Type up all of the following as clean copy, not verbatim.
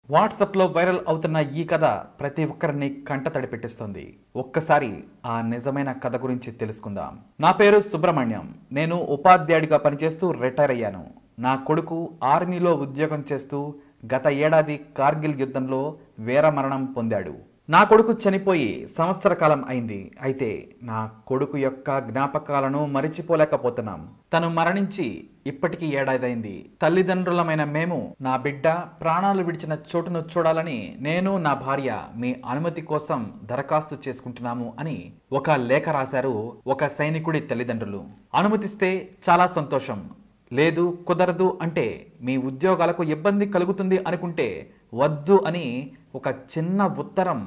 వాట్సాప్లో వైరల్ అవుతున్న ఈ కథ ప్రతి ఒక్కరిని కంటతడి పెట్టిస్తుంది. ఒక్కసారి ఆ నిజమైన కథ గురించి తెలుసుకుందాం. నా పేరు సుబ్రహ్మణ్యం. నేను ఉపాధ్యాయుడిగా పనిచేస్తూ రిటైర్ అయ్యాను. నా కొడుకు ఆర్మీలో ఉద్యోగం చేస్తూ గత ఏడాది కార్గిల్ యుద్ధంలో వీరమరణం పొందాడు. నా కొడుకు చనిపోయి సంవత్సర కాలం అయింది. అయితే నా కొడుకు యొక్క జ్ఞాపకాలను మరిచిపోలేకపోతున్నాం. తను మరణించి ఇప్పటికీ ఏడాదైంది. తల్లిదండ్రులమైన మేము నా బిడ్డ ప్రాణాలు విడిచిన చోటును చూడాలని నేను, నా భార్య మీ అనుమతి కోసం దరఖాస్తు చేసుకుంటున్నాము అని ఒక లేఖ రాశారు ఒక సైనికుడి తల్లిదండ్రులు. అనుమతిస్తే చాలా సంతోషం, లేదు కుదరదు అంటే మీ ఉద్యోగాలకు ఇబ్బంది కలుగుతుంది అనుకుంటే వద్దు అని ఒక చిన్న ఉత్తరం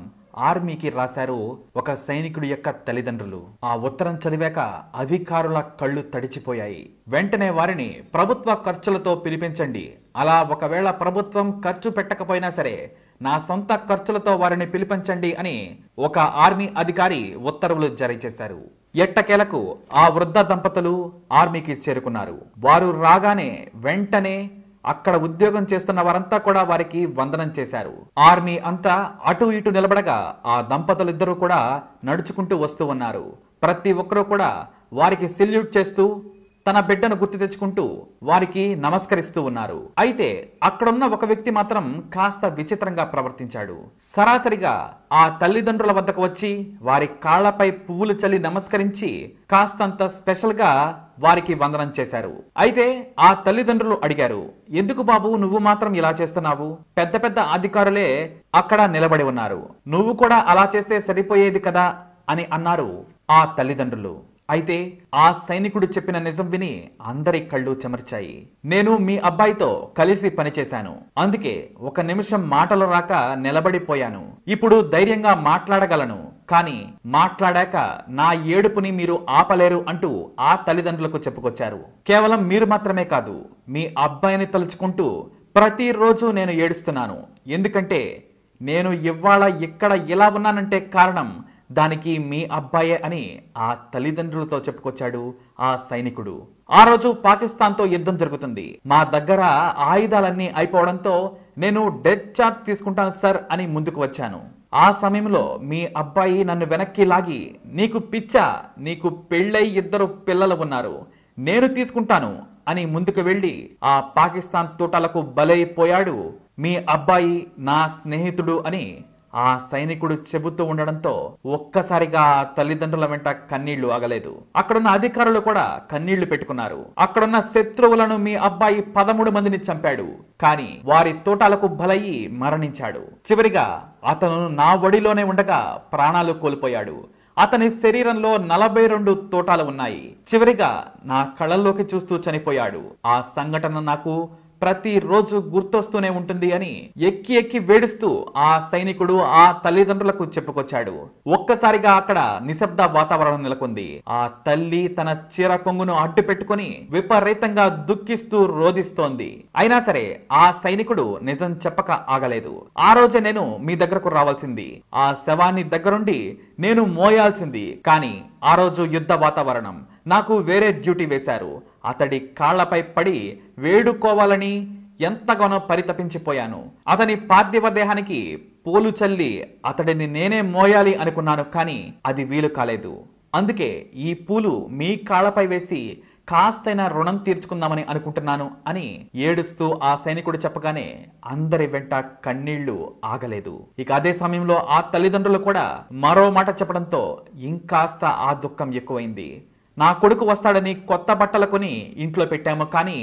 ఆర్మీకి రాశారు ఒక సైనికుడి యొక్క తల్లిదండ్రులు. ఆ ఉత్తరం చదివాక అధికారుల కళ్ళు తడిచిపోయాయి. వెంటనే వారిని ప్రభుత్వ ఖర్చులతో పిలిపించండి, అలా ఒకవేళ ప్రభుత్వం ఖర్చు పెట్టకపోయినా సరే నా సొంత ఖర్చులతో వారిని పిలిపించండి అని ఒక ఆర్మీ అధికారి ఉత్తర్వులు జారీ చేశారు. ఎట్టకేలకు ఆ వృద్ధ దంపతులు ఆర్మీకి చేరుకున్నారు. వారు రాగానే వెంటనే అక్కడ ఉద్యోగం చేస్తున్న వారంతా కూడా వారికి వందనం చేశారు. ఆర్మీ అంతా అటు ఇటు నిలబడగా ఆ దంపతులిద్దరూ కూడా నడుచుకుంటూ వస్తూ ఉన్నారు. ప్రతి ఒక్కరూ కూడా వారికి సెల్యూట్ చేస్తూ తన బిడ్డను గుర్తు తెచ్చుకుంటూ వారికి నమస్కరిస్తూ ఉన్నారు. అయితే అక్కడున్న ఒక వ్యక్తి మాత్రం కాస్త విచిత్రంగా ప్రవర్తించాడు. సరాసరిగా ఆ తల్లిదండ్రుల వద్దకు వచ్చి వారి కాళ్లపై పువ్వులు చల్లి నమస్కరించి కాస్తంత స్పెషల్ గా వారికి వందనం చేశారు. అయితే ఆ తల్లిదండ్రులు అడిగారు, ఎందుకు బాబు నువ్వు మాత్రం ఇలా చేస్తున్నావు? పెద్ద పెద్ద అధికారులే అక్కడ నిలబడి ఉన్నారు, నువ్వు కూడా అలా చేస్తే సరిపోయేది కదా అని అన్నారు ఆ తల్లిదండ్రులు. అయితే ఆ సైనికుడు చెప్పిన నిజం విని అందరి కళ్ళు చెమర్చాయి. నేను మీ అబ్బాయితో కలిసి పనిచేశాను, అందుకే ఒక నిమిషం మాటలు రాక నిలబడిపోయాను. ఇప్పుడు ధైర్యంగా మాట్లాడగలను, కానీ మాట్లాడాక నా ఏడుపుని మీరు ఆపలేరు అంటూ ఆ తల్లిదండ్రులకు చెప్పుకొచ్చారు. కేవలం మీరు మాత్రమే కాదు, మీ అబ్బాయిని తలుచుకుంటూ ప్రతిరోజు నేను ఏడుస్తున్నాను. ఎందుకంటే నేను ఇవాళ ఇక్కడ ఇలా ఉన్నానంటే కారణం దానికి మీ అబ్బాయే అని ఆ తల్లిదండ్రులతో చెప్పుకొచ్చాడు ఆ సైనికుడు. ఆ రోజు పాకిస్తాన్తో యుద్ధం జరుగుతుంది. మా దగ్గర ఆయుధాలన్నీ అయిపోవడంతో నేను డెత్ చార్జ్ తీసుకుంటాను సార్ అని ముందుకు వచ్చాను. ఆ సమయంలో మీ అబ్బాయి నన్ను వెనక్కి లాగి, నీకు పిచ్చా, నీకు పెళ్ళై 2 పిల్లలు ఉన్నారు, నేను తీసుకుంటాను అని ముందుకు వెళ్లి ఆ పాకిస్తాన్ తోటలకు బలైపోయాడు మీ అబ్బాయి నా స్నేహితుడు అని ఆ సైనికుడు చెబుతూ ఉండడంతో ఒక్కసారిగా తల్లిదండ్రుల వెంట కన్నీళ్లు ఆగలేదు. అక్కడున్న అధికారులు కూడా కన్నీళ్లు పెట్టుకున్నారు. అక్కడున్న శత్రువులను మీ అబ్బాయి 13 మందిని చంపాడు, కానీ వారి తోటాలకు బలయ్యి మరణించాడు. చివరిగా అతను నా ఒడిలోనే ఉండగా ప్రాణాలు కోల్పోయాడు. అతని శరీరంలో 42 తోటాలు ఉన్నాయి. చివరిగా నా కళ్ళల్లోకి చూస్తూ చనిపోయాడు. ఆ సంఘటన నాకు ప్రతిరోజు గుర్తొస్తూనే ఉంటుంది అని ఎక్కి ఎక్కి వేడుస్తూ ఆ సైనికుడు ఆ తల్లిదండ్రులకు చెప్పుకొచ్చాడు. ఒక్కసారిగా అక్కడ నిశ్శబ్ద వాతావరణం నెలకొంది. ఆ తల్లి తన చీర కొంగును అడ్డు పెట్టుకుని విపరీతంగా దుఃఖిస్తూ రోదిస్తోంది. అయినా సరే ఆ సైనికుడు నిజం చెప్పక ఆగలేదు. ఆ రోజే నేను మీ దగ్గరకు రావాల్సింది, ఆ శవాన్ని దగ్గరుండి నేను మోయాల్సింది, కానీ ఆ రోజు యుద్ధ వాతావరణం, నాకు వేరే డ్యూటీ వేశారు. అతడి కాళ్లపై పడి వేడుకోవాలని ఎంతగానో పరితపించిపోయాను. అతని పార్థివ దేహానికి పూలు చల్లి అతడిని నేనే మోయాలి అనుకున్నాను, కానీ అది వీలు కాలేదు. అందుకే ఈ పూలు మీ కాళ్లపై వేసి కాస్తైనా రుణం తీర్చుకుందామని అనుకుంటున్నాను అని ఏడుస్తూ ఆ సైనికుడు చెప్పగానే అందరి వెంట కన్నీళ్లు ఆగలేదు. ఇక అదే సమయంలో ఆ తల్లిదండ్రులు కూడా మరో మాట చెప్పడంతో ఇంకాస్త ఆ దుఃఖం ఎక్కువైంది. నా కొడుకు వస్తాడని కొత్త బట్టలు కొని ఇంట్లో పెట్టాము, కానీ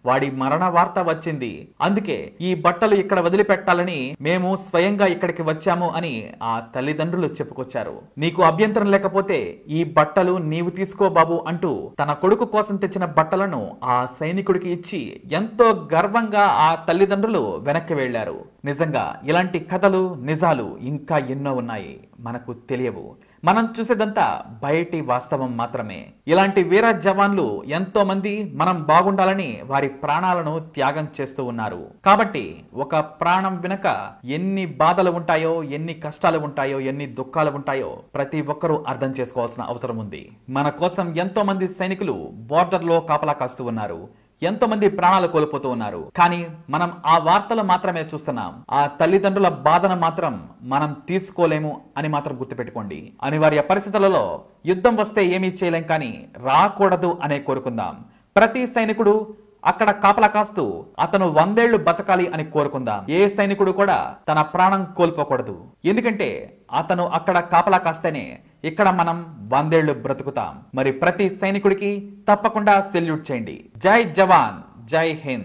వాడి మరణ వార్త వచ్చింది, అందుకే ఈ బట్టలు ఇక్కడ వదిలిపెట్టాలని మేము స్వయంగా ఇక్కడికి వచ్చాము అని ఆ తల్లిదండ్రులు చెప్పుకొచ్చారు. నీకు అభ్యంతరం లేకపోతే ఈ బట్టలు నీవు తీసుకో బాబు అంటూ తన కొడుకు కోసం తెచ్చిన బట్టలను ఆ సైనికుడికి ఇచ్చి ఎంతో గర్వంగా ఆ తల్లిదండ్రులు వెనక్కి వెళ్లారు. నిజంగా ఇలాంటి కథలు, నిజాలు ఇంకా ఎన్నో ఉన్నాయి, మనకు తెలియవు. మనం చూసేదంతా బయటి వాస్తవం మాత్రమే. ఇలాంటి వీర జవాన్లు ఎంతో మంది మనం బాగుండాలని వారి ప్రాణాలను త్యాగం చేస్తూ ఉన్నారు. కాబట్టి ఒక ప్రాణం వెనుక ఎన్ని బాధలు ఉంటాయో, ఎన్ని కష్టాలు ఉంటాయో, ఎన్ని దుఃఖాలు ఉంటాయో ప్రతి ఒక్కరూ అర్థం చేసుకోవాల్సిన అవసరం ఉంది. మన కోసం ఎంతో మంది సైనికులు బోర్డర్ లో కాపలా కాస్తూ ఉన్నారు. ఎంతో మంది ప్రాణాలు కోల్పోతూ ఉన్నారు. కానీ మనం ఆ వార్తలు మాత్రమే చూస్తున్నాం. ఆ తల్లిదండ్రుల బాధను మాత్రం మనం తీసుకోలేము అని మాత్రం గుర్తుపెట్టుకోండి. అనివార్య పరిస్థితులలో యుద్ధం వస్తే ఏమీ చేయలేం, కానీ రాకూడదు అనే కోరుకుందాం. ప్రతి సైనికుడు అక్కడ కాపలా కాస్తూ అతను 100 ఏళ్లు బతకాలి అని కోరుకుందాం. ఏ సైనికుడు కూడా తన ప్రాణం కోల్పోకూడదు. ఎందుకంటే అతను అక్కడ కాపలా కాస్తేనే ఇక్కడ మనం 100 ఏళ్లు బ్రతుకుతాం. మరి ప్రతి సైనికుడికి తప్పకుండా సెల్యూట్ చేయండి. జై జవాన్, జై హింద్.